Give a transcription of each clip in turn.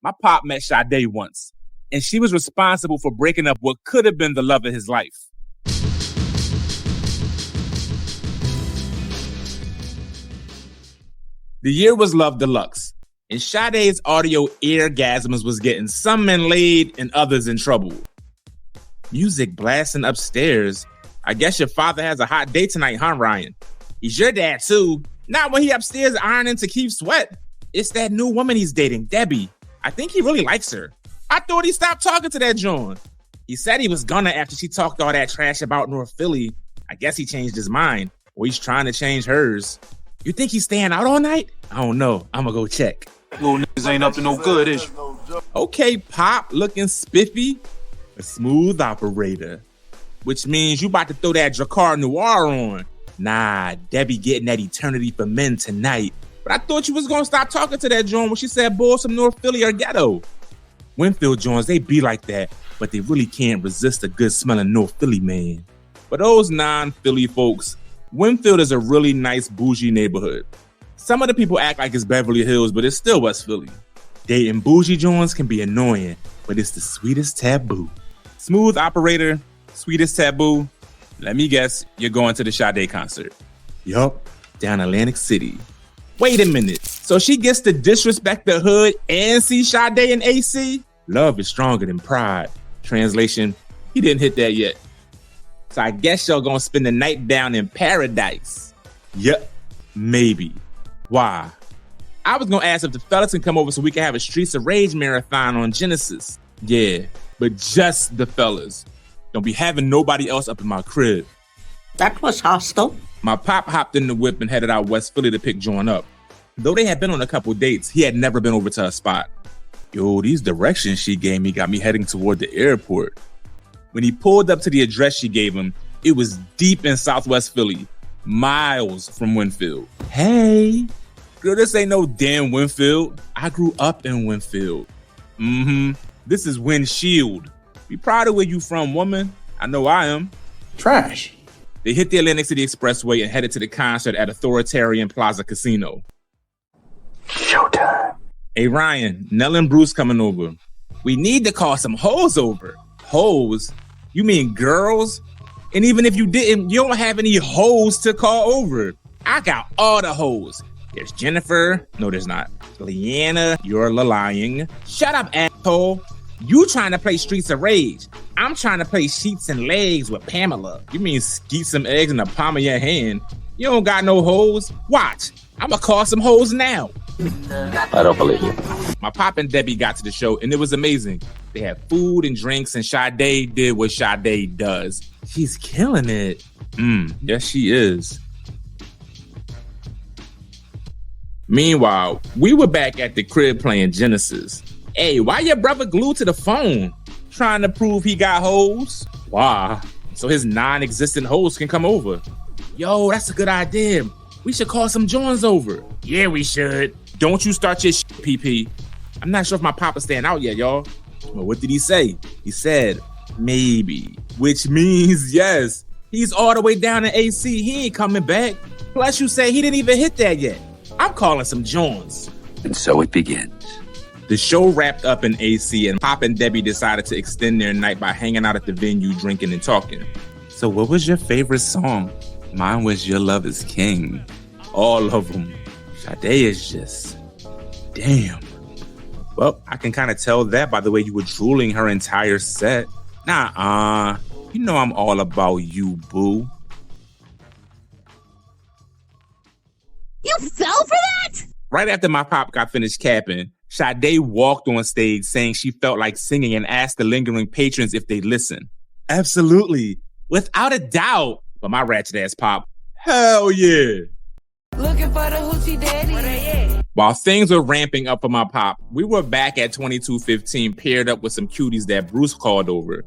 My pop met Sade once, and she was responsible for breaking up what could have been the love of his life. The year was Love Deluxe, and Sade's audio eargasms was getting some men laid and others in trouble. Music blasting upstairs. I guess your father has a hot day tonight, huh, Ryan? He's your dad, too. Not when he upstairs ironing to keep sweat. It's that new woman he's dating, Debbie. I think he really likes her. I thought he stopped talking to that John. He said he was gonna after she talked all that trash about North Philly. I guess he changed his mind, or he's trying to change hers. You think he's staying out all night? I don't know. I'm gonna go check. Little niggas ain't up to no good, is you? Okay, Pop, looking spiffy. A smooth operator. Which means you about to throw that Dracar Noir on. Nah, Debbie getting that Eternity for Men tonight. But I thought you was gonna stop talking to that John when she said boy some North Philly or ghetto. Winfield Johns, they be like that, but they really can't resist a good smelling North Philly man. For those non-Philly folks, Winfield is a really nice bougie neighborhood. Some of the people act like it's Beverly Hills, but it's still West Philly. Dating bougie Johns can be annoying, but it's the sweetest taboo. Smooth operator, sweetest taboo. Let me guess, you're going to the Sade concert. Yup, down Atlantic City. Wait a minute, so she gets to disrespect the hood and see Sade in AC? Love is stronger than pride. Translation, he didn't hit that yet. So I guess y'all gonna spend the night down in paradise. Yep, maybe. Why? I was gonna ask if the fellas can come over so we can have a Streets of Rage marathon on Genesis. Yeah, but just the fellas. Don't be having nobody else up in my crib. That was hostile. My pop hopped in the whip and headed out West Philly to pick John up. Though they had been on a couple dates, he had never been over to her spot. Yo, these directions she gave me got me heading toward the airport. When he pulled up to the address she gave him, it was deep in Southwest Philly, miles from Winfield. Hey, girl, this ain't no damn Winfield. I grew up in Winfield. This is Windshield. Be proud of where you from, woman. I know I am. Trash. They hit the Atlantic City Expressway and headed to the concert at Authoritarian Plaza Casino. Showtime. Hey, Ryan, Nell and Bruce coming over. We need to call some hoes over. Hoes? You mean girls? And even if you didn't, you don't have any hoes to call over. I got all the hoes. There's Jennifer. No, there's not. Leanna, you're lying. Shut up, asshole. You trying to play Streets of Rage. I'm trying to play Sheets and Legs with Pamela. You mean skeet some eggs in the palm of your hand? You don't got no hoes? Watch. I'm gonna call some hoes now. I don't believe you. My pop and Debbie got to the show and it was amazing. They had food and drinks and Sade did what Sade does. She's killing it. Yes, she is. Meanwhile, we were back at the crib playing Genesis. Hey, why your brother glued to the phone? Trying to prove he got hoes? Why? So his non-existent hoes can come over. Yo, that's a good idea. We should call some Johns over. Yeah, we should. Don't you start your shit, PP. I'm not sure if my papa's staying out yet, y'all. Well, what did he say? He said, maybe. Which means yes. He's all the way down in AC. He ain't coming back. Plus, you say he didn't even hit that yet. I'm calling some Johns. And so it begins. The show wrapped up in AC and Pop and Debbie decided to extend their night by hanging out at the venue, drinking and talking. So what was your favorite song? Mine was Your Love Is King. All of them. Sade is just, damn. Well, I can kind of tell that by the way you were drooling her entire set. Nah, you know I'm all about you, boo. You fell for that? Right after my pop got finished capping, Sade walked on stage saying she felt like singing and asked the lingering patrons if they'd listen. Absolutely. Without a doubt. But my ratchet ass pop, hell yeah. Looking for the hoochie daddy. While things were ramping up for my pop, we were back at 2215 paired up with some cuties that Bruce called over.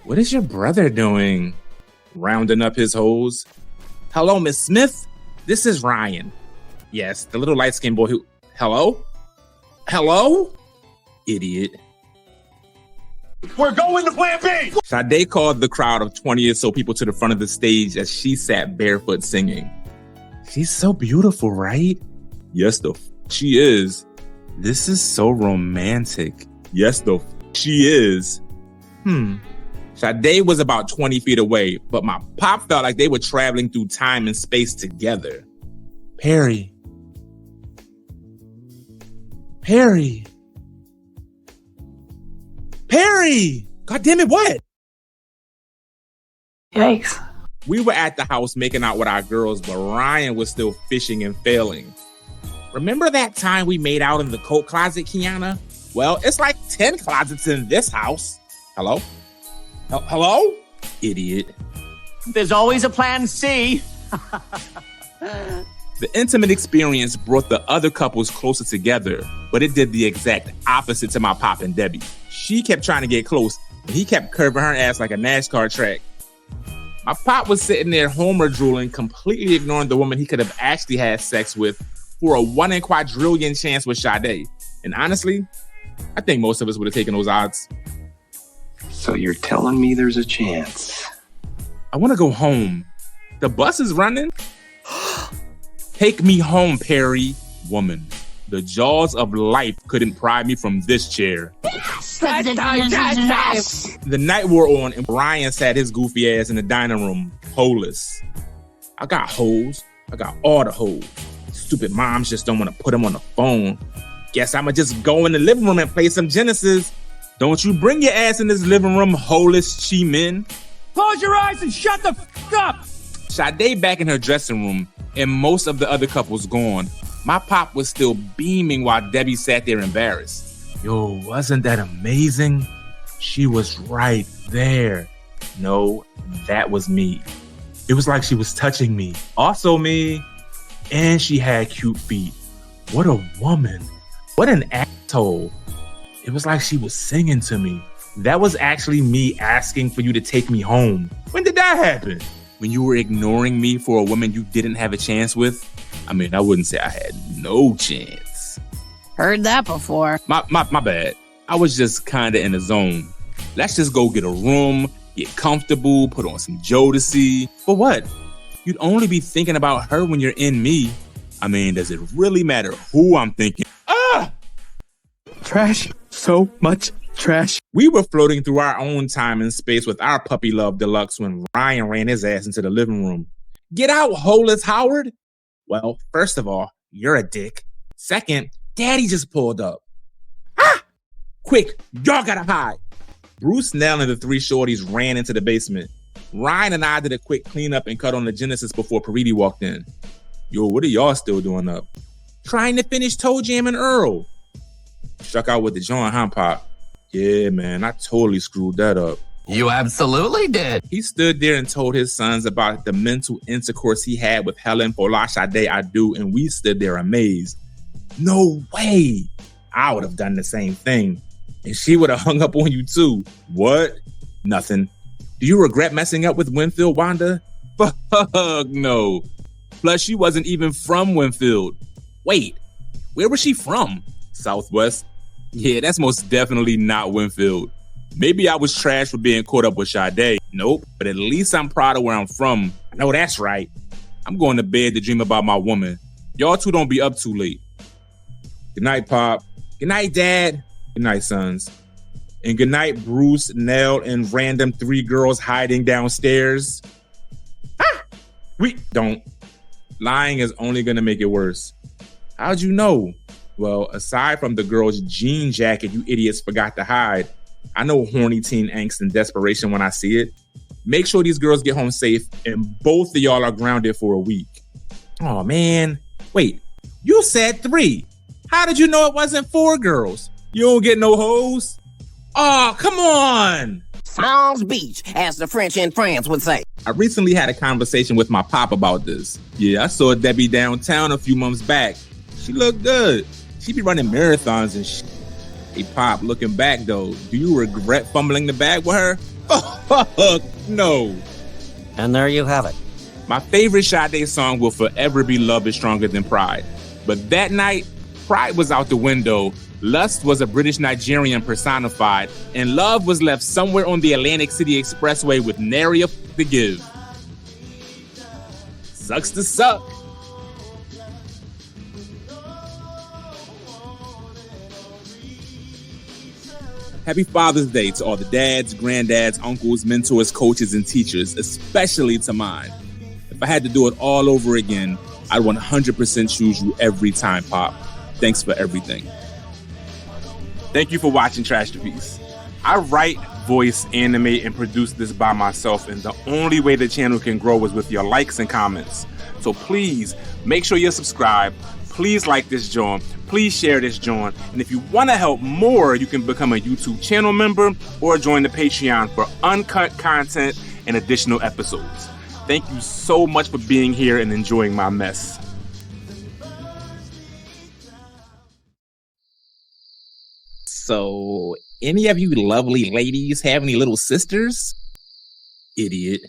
What is your brother doing? Rounding up his hoes. Hello, Miss Smith. This is Ryan. Yes, the little light-skinned boy who... Hello? Hello? Idiot. We're going to Plan B! Sade called the crowd of 20 or so people to the front of the stage as she sat barefoot singing. She's so beautiful, right? Yes, she is. This is so romantic. Yes, she is. Sade was about 20 feet away, but my pop felt like they were traveling through time and space together. Perry. God damn it, what? Yikes. We were at the house making out with our girls, but Ryan was still fishing and failing. Remember that time we made out in the coat closet, Kiana? Well, it's like 10 closets in this house. Hello? Hello? Idiot. There's always a plan C. The intimate experience brought the other couples closer together, but it did the exact opposite to my pop and Debbie. She kept trying to get close, and he kept curving her ass like a NASCAR track. My pop was sitting there homer drooling, completely ignoring the woman he could have actually had sex with for a 1 in quadrillion chance with Sade. And honestly, I think most of us would have taken those odds. So you're telling me there's a chance? I want to go home. The bus is running. Take me home, Perry. Woman, the jaws of life couldn't pry me from this chair. The night wore on and Ryan sat his goofy ass in the dining room, holeless. I got hoes. I got all the hoes. Stupid moms just don't want to put them on the phone. Guess I'ma just go in the living room and play some Genesis. Don't you bring your ass in this living room, holeless chi-men. Close your eyes and shut the f*** up. Sade back in her dressing room and most of the other couples gone. My pop was still beaming while Debbie sat there embarrassed. Yo, wasn't that amazing? She was right there. No, that was me. It was like she was touching me. Also me. And she had cute feet. What a woman. What an asshole. It was like she was singing to me. That was actually me asking for you to take me home. When did that happen? When you were ignoring me for a woman you didn't have a chance with? I mean, I wouldn't say I had no chance. Heard that before. My bad. I was just kind of in the zone. Let's just go get a room, get comfortable, put on some Jodeci. For what? You'd only be thinking about her when you're in me. I mean, does it really matter who I'm thinking? Trash. So much trash. We were floating through our own time and space with our puppy love deluxe when Ryan ran his ass into the living room. Get out, holeless Howard. Well, first of all, you're a dick. Second, Daddy just pulled up. Quick, y'all gotta hide. Bruce, Nell, and the three shorties ran into the basement. Ryan and I did a quick cleanup and cut on the Genesis before Paridi walked in. Yo, what are y'all still doing up? Trying to finish Toe Jam and Earl. Struck out with the joint, huh, Pop? Yeah, man, I totally screwed that up. You absolutely did. He stood there and told his sons about the mental intercourse he had with Helen for La Sade I Do, and we stood there amazed. No way! I would have done the same thing. And she would have hung up on you too. What? Nothing. Do you regret messing up with Winfield, Wanda? Fuck no. Plus, she wasn't even from Winfield. Wait, where was she from? Southwest? Yeah, that's most definitely not Winfield. Maybe I was trash for being caught up with Sade. Nope, but at least I'm proud of where I'm from. I know that's right. I'm going to bed to dream about my woman. Y'all two don't be up too late. Good night, Pop. Good night, Dad. Good night, sons. And good night, Bruce, Nell, and random 3 girls hiding downstairs. We don't. Lying is only going to make it worse. How'd you know? Well, aside from the girl's jean jacket you idiots forgot to hide, I know horny teen angst and desperation when I see it. Make sure these girls get home safe and both of y'all are grounded for a week. Oh, man. Wait, you said 3. How did you know it wasn't 4 girls? You don't get no hoes? Oh, come on. Sounds beach, as the French in France would say. I recently had a conversation with my pop about this. Yeah, I saw Debbie downtown a few months back. She looked good. She be running marathons and shit. Hey, Pop, looking back, though, do you regret fumbling the bag with her? Oh, no. And there you have it. My favorite Sade song will forever be Love is Stronger Than Pride. But that night, pride was out the window, lust was a British Nigerian personified, and love was left somewhere on the Atlantic City Expressway with nary a to give. Sucks to suck. Happy Father's Day to all the dads, granddads, uncles, mentors, coaches, and teachers, especially to mine. If I had to do it all over again, I'd 100% choose you every time, Pop. Thanks for everything. Thank you for watching Trash the Piece. I write, voice, animate, and produce this by myself, and the only way the channel can grow is with your likes and comments. So please, make sure you're subscribed. Please like this joint. Please share this joint. And if you want to help more, you can become a YouTube channel member or join the Patreon for uncut content and additional episodes. Thank you so much for being here and enjoying my mess. So, any of you lovely ladies have any little sisters? Idiot.